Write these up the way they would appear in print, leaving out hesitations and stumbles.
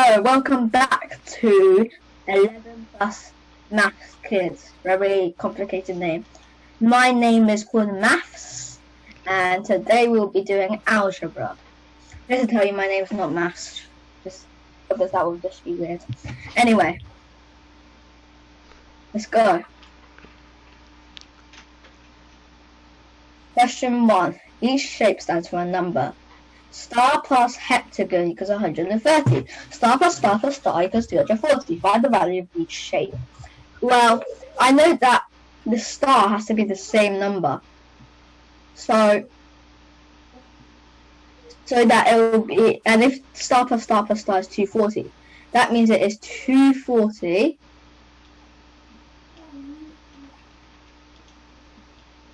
Hello, welcome back to 11 Plus Maths Kids. Very complicated name. My name is called Maths, and today we'll be doing algebra. Just to tell you, my name's not Maths, just because that would just be weird. Anyway, let's go. Question 1. Each shape stands for a number. Star plus heptagon equals 130. Star plus star plus star equals 240. Find the value of each shape. Well, I know that the star has to be the same number. So that it will be, and if star plus star plus star is 240, that means it is 240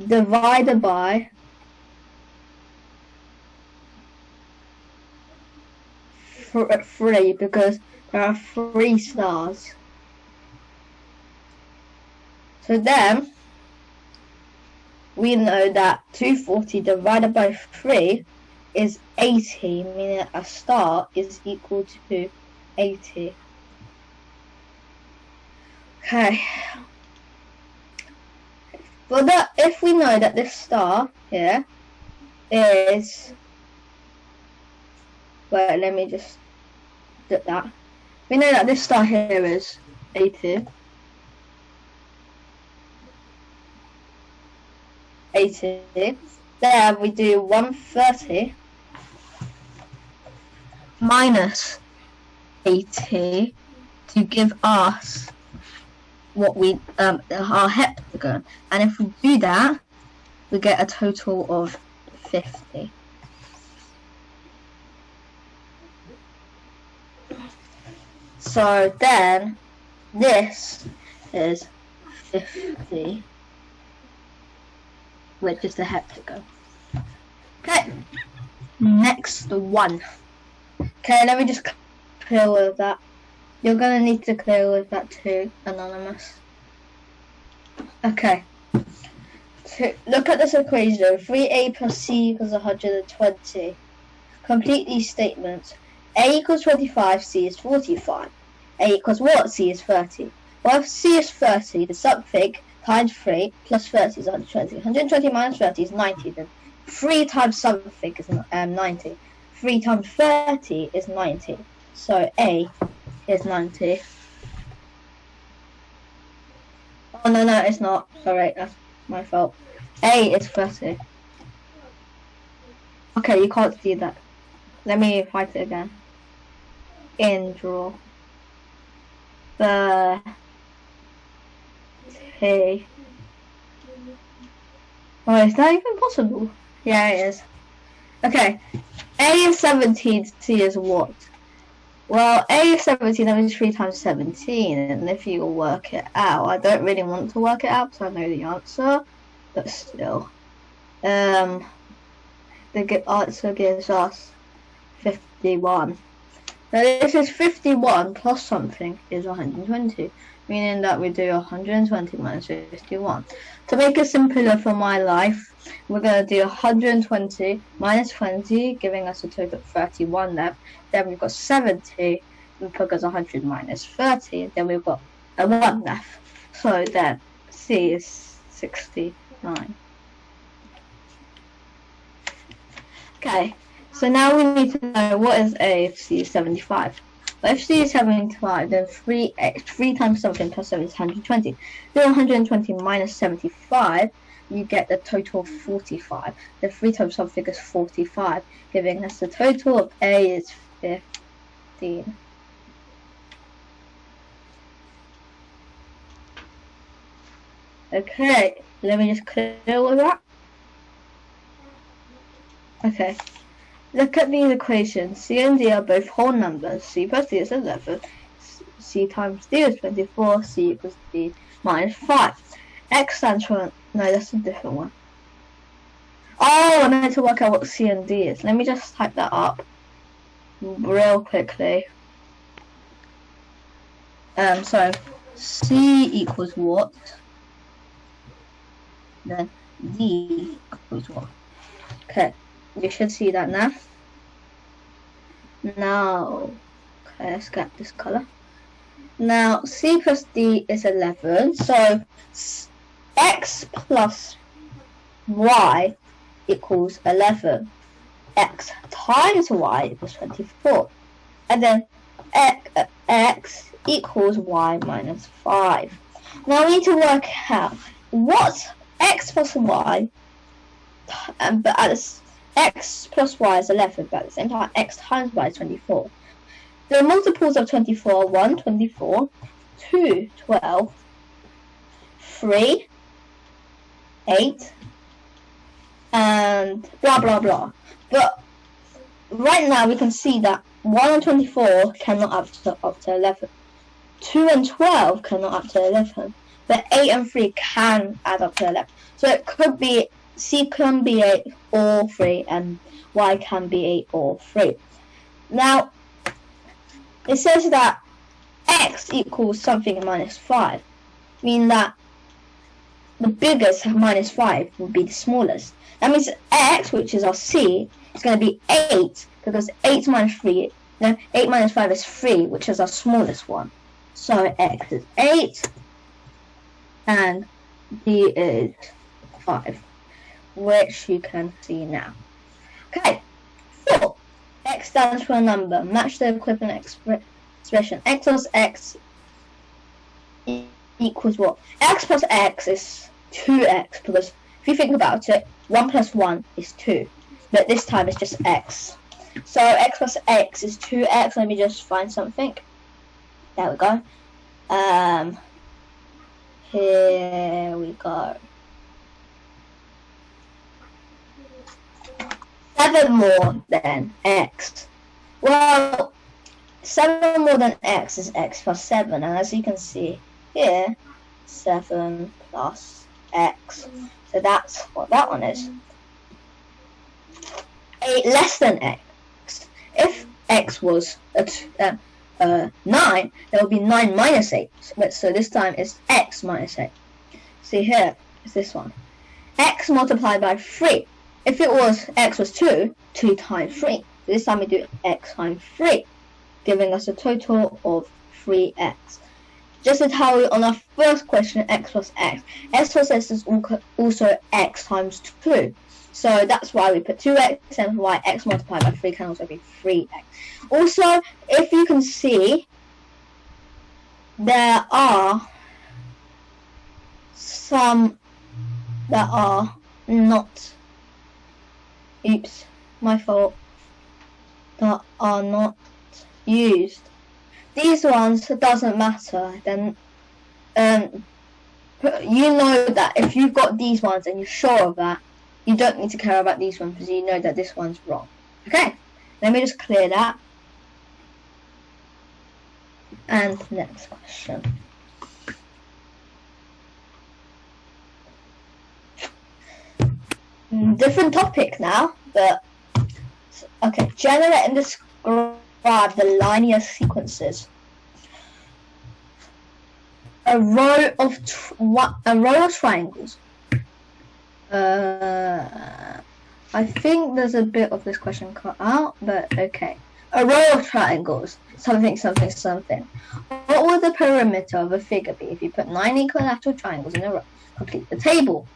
divided by 3, because there are 3 stars. So then we know that 240 divided by 3 is 80, meaning a star is equal to 80. Okay. But if we know that this star here is, well, let me just do that. We know that this star here is 80. 80. There we do 130 minus 80 to give us what we our heptagon, and if we do that, we get a total of 50. So then this is 50, which is the heptagon. Okay, next one. Okay, let me just clear all of that. You're gonna need to clear all of that too, Anonymous. Okay. So look at this equation. 3a plus c equals 120. Complete these statements. A equals 25, C is 45. A equals what? C is 30. Well, if C is 30, the something times 3 plus 30 is 120. 120 minus 30 is 90. Then 3 times something is 90. 3 times 30 is 90. So A is 90. Oh, no, it's not. Sorry, that's my fault. A is 30. Okay, you can't do that. Let me fight it again. In draw. Oh, is that even possible? Yeah, it is. Okay. A is 17, C is what? Well, A is 17, that means 3 times 17, and if you work it out, I don't really want to work it out because I know the answer, but still. The answer gives us 51. Now this is 51 plus something is 120, meaning that we do 120 minus 51. To make it simpler for my life, we're going to do 120 minus 20, giving us a total of 31 left. Then we've got 70, because 100 minus 30, then we've got a 1 left. So then C is 69. Okay. So now we need to know what is A if C is 75. Well, if C is 75, then 3 times something plus 7 is 120. Do 120 minus 75, you get the total of 45. Then 3 times something is 45, giving us the total of A is 15. Okay, let me just clear all that. Okay. Look at these equations. C and D are both whole numbers. C plus D is 11. C times D is 24. C equals D minus 5. X stands for... No, that's a different one. Oh, I meant to work out what C and D is. Let me just type that up real quickly. So C equals what? Then D equals what? Okay. You should see that now. Now, Okay, let's get this color. Now, c plus d is 11, so x plus y equals 11. X times y equals 24. And then x equals y minus 5. Now we need to work out what x plus y, but at this, x plus y is 11, but at the same time x times y is 24. The multiples of 24 are 1, 24, 2, 12, 3, 8, and blah blah blah. But right now we can see that 1 and 24 cannot up to 11. 2 and 12 cannot up to 11. But 8 and 3 can add up to 11. So it could be C can be 8 or 3 and Y can be 8 or 3. Now, it says that X equals something minus 5. Meaning that the biggest minus 5 would be the smallest. That means X, which is our C, is going to be 8 because 8 minus 3, no, 8 minus 5 is 3, which is our smallest one. So X is 8 and D is 5, which you can see now. Okay, 4. X stands for a number. Match the equivalent expression. X plus X equals what? X plus X is 2X because if you think about it, 1 plus 1 is 2. But this time it's just X. So X plus X is 2X. Let me just find something. There we go. Here we go. 7 more than X. Well, 7 more than X is X plus 7. And as you can see here, 7 plus X. So that's what that one is. 8 less than X. If X was 9, there would be 9 minus 8. So this time it's X minus 8. See here, it's this one. X multiplied by 3. If it was X was 2, 2 times 3. This time we do X times 3, giving us a total of 3X. Just to tell you on our first question, X plus X. X plus X is also X times 2. So that's why we put 2X and Y. X multiplied by 3 can also be 3X. Also, if you can see, there are some that are not, oops, my fault, that are not used. These ones, it doesn't matter. Then you know that if you've got these ones and you're sure of that, you don't need to care about these ones because you know that this one's wrong. Okay, let me just clear that. And next question. Different topic now, but okay. Generate and describe the linear sequences. A row of triangles. I think there's a bit of this question cut out, but okay. A row of triangles, something, something, something. What would the perimeter of a figure be if you put 9 equilateral triangles in a row? Complete the table.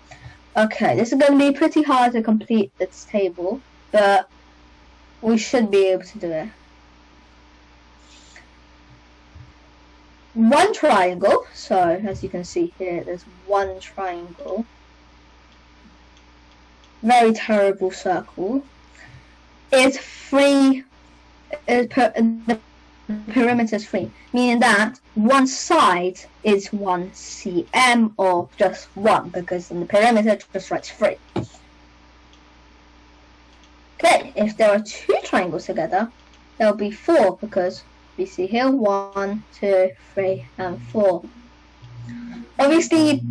Okay, this is going to be pretty hard to complete this table, but we should be able to do it. One triangle, so as you can see here, there's one triangle. Very terrible circle. Is 3. The perimeter is 3, meaning that one side is 1 cm or just 1, because in the perimeter just writes 3. Okay, if there are 2 triangles together, there will be 4 because we see here 1, 2, 3, and 4. Obviously,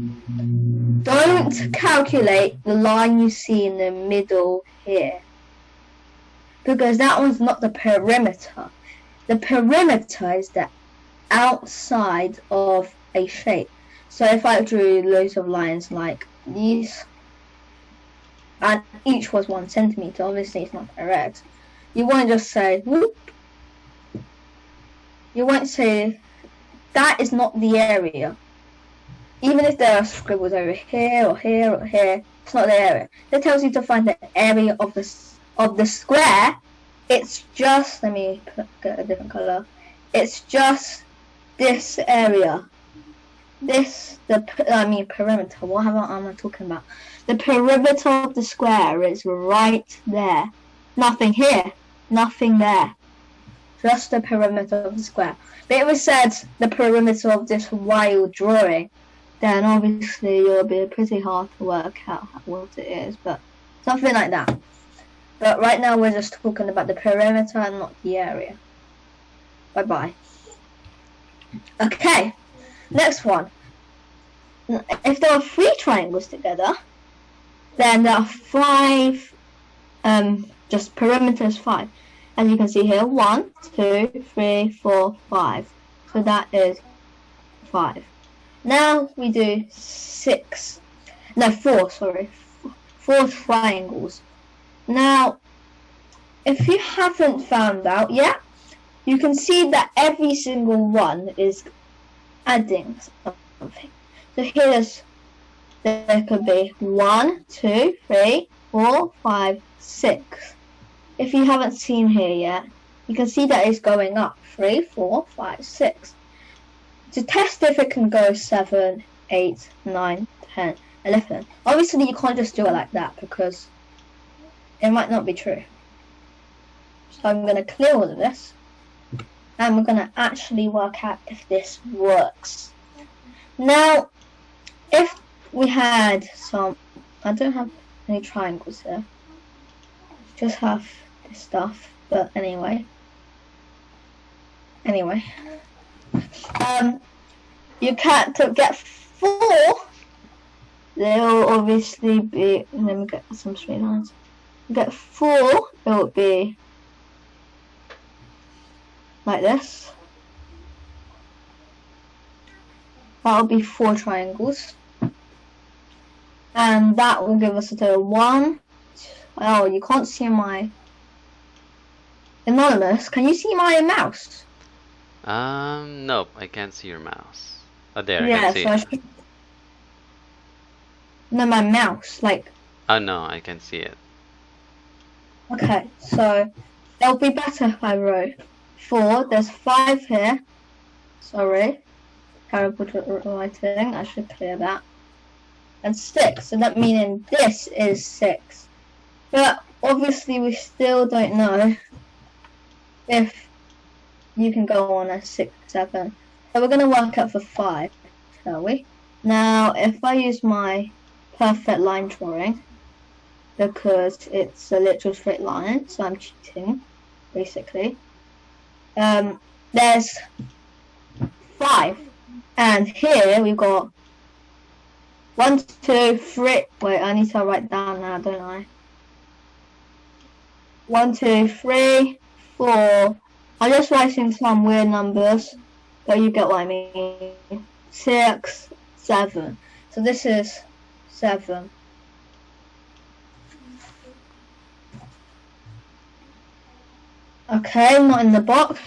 don't calculate the line you see in the middle here, because that one's not the perimeter. The perimeter is the outside of a shape. So if I drew loads of lines like these, and each was 1 centimeter, obviously it's not correct. You want to just say whoop, you won't say that is not the area. Even if there are scribbles over here or here or here, it's not the area. It tells you to find the area of the square. It's just, let me get a different color. It's just this area. Perimeter. What am I talking about? The perimeter of the square is right there. Nothing here. Nothing there. Just the perimeter of the square. But if it says the perimeter of this wild drawing, then obviously it'll be pretty hard to work out what it is. But something like that. But right now we're just talking about the perimeter and not the area. Bye-bye. Okay. Next one. If there are 3 triangles together, then there are 5, just perimeter is 5. As you can see here, 1, 2, 3, 4, 5. So that is 5. Now we do 4 triangles. Now, if you haven't found out yet, you can see that every single one is adding something. So there could be 1, 2, 3, 4, 5, 6. If you haven't seen here yet, you can see that it's going up. 3, 4, 5, 6. To test if it can go 7, 8, 9, 10, 11. Obviously you can't just do it like that because it might not be true. So I'm going to clear all of this. And we're going to actually work out if this works. Now, if we had some, I don't have any triangles here, just have this stuff, but anyway, you can't get 4, there will obviously be, let me get some straight lines, get 4, it will be like this. That will be 4 triangles. And that will give us a total 1. Oh, you can't see my Anonymous. Can you see my mouse? Nope, I can't see your mouse. Oh, there, yeah, I can see it. No, my mouse, like. Oh no, I can see it. Okay, so it'll be better if I wrote 4. There's 5 here. Sorry. Terrible writing. I should clear that. And 6. So that meaning this is 6. But obviously we still don't know if you can go on a 6, 7. So we're going to work out for 5, shall we? Now, if I use my perfect line drawing, because it's a literal straight line, so I'm cheating, basically. There's 5. And here we've got 1, 2, 3. Wait, I need to write down now, don't I? 1, 2, 3, 4. I'm just writing some weird numbers, but you get what I mean. 6, 7. So this is 7. Okay, not in the box.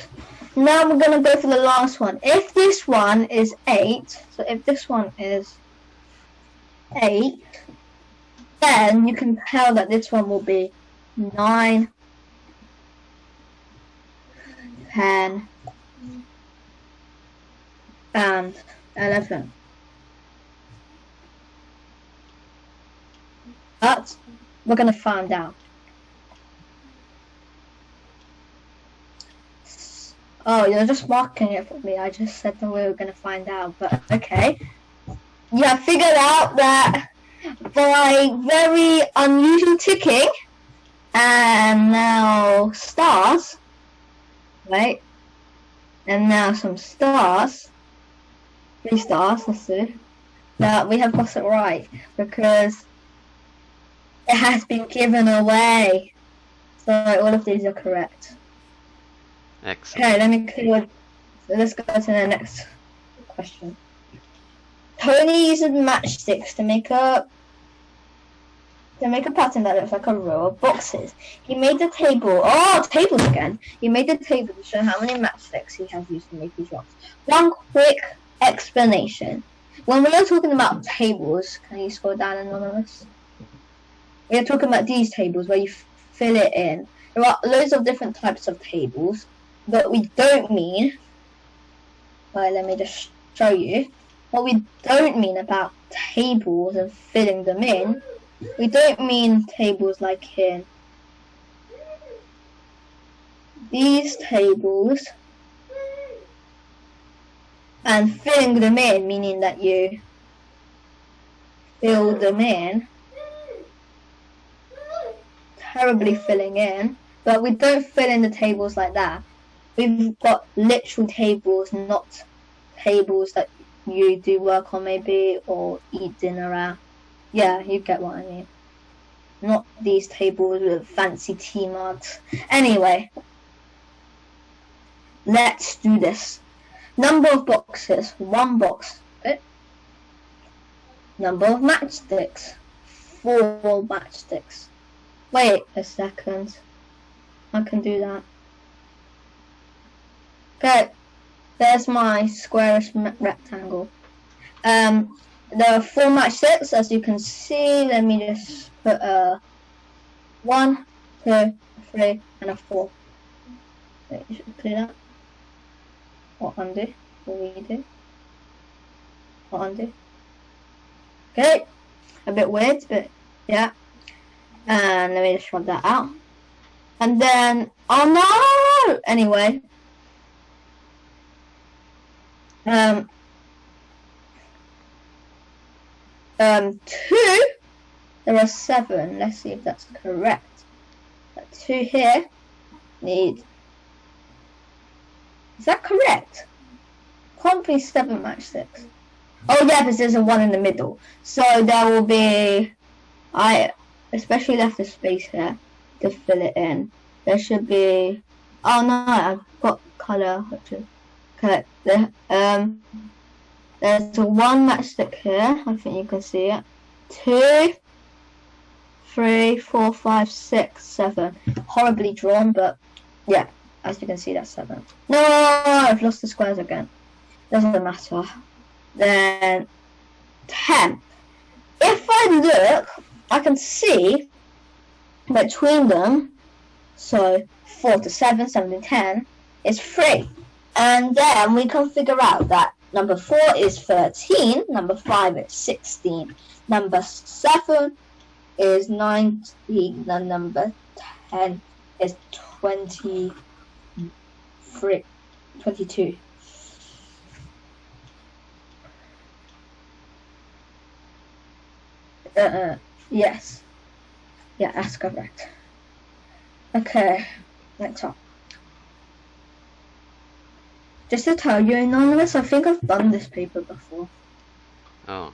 Now we're going to go for the last one. If this one is 8, so if this one is 8, then you can tell that this one will be 9, 10, and 11. But we're going to find out. Oh, you're just marking it for me. I just said that we were going to find out, but okay. You have figured out that by very unusual ticking, and now stars, right? And now some stars, 3 stars, let's see, that we have got it right, because it has been given away. So all of these are correct. Excellent. Okay, let me clear. So let's go to the next question. Tony uses matchsticks to make up To make a pattern that looks like a row of boxes. He made the table. Oh, tables again. He made the table to show how many matchsticks he has used to make these blocks. One quick explanation. When we are talking about tables, can you scroll down, Anonymous? We are talking about these tables where you fill it in. There are loads of different types of tables, but we don't mean. Well, let me just show you. What we don't mean about tables and filling them in. We don't mean tables like in these tables and filling them in, meaning that you fill them in, terribly filling in, but we don't fill in the tables like that. We've got literal tables, not tables that you do work on maybe or eat dinner at. Yeah, you get what I mean. Not these tables with fancy tea mugs. Anyway, let's do this. Number of boxes, 1 box. Okay. Number of matchsticks, 4 matchsticks. Wait a second. I can do that. Okay, there's my squarish rectangle. There are 4 matchsticks, as you can see. Let me just put 1, 2, 3, and a 4. Wait, you should clear that. Or undo. Or redo. Or undo. Okay, a bit weird, but yeah. And let me just rub that out. And then, oh no! Anyway. 2, there are 7. Let's see if that's correct. 2 here need. Is that correct? Can't be 7 matchsticks. Oh yeah, because there's a 1 in the middle. So there will be. I especially left a space here to fill it in. There should be. Oh no, I've got color. Which is correct. There's a 1 matchstick here. I think you can see it. 2, 3, 4, 5, 6, 7. Horribly drawn, but yeah, as you can see, that's 7. No, I've lost the squares again. Doesn't matter. Then 10. If I look, I can see between them. So 4 to 7, 7 to 10 is 3. And then we can figure out that number 4 is 13, number 5 is 16, number 7 is 19, and number 10 is 22. Yes. Yeah, that's correct. Okay, next up. Just to tell you, Anonymous, I think I've done this paper before. Oh,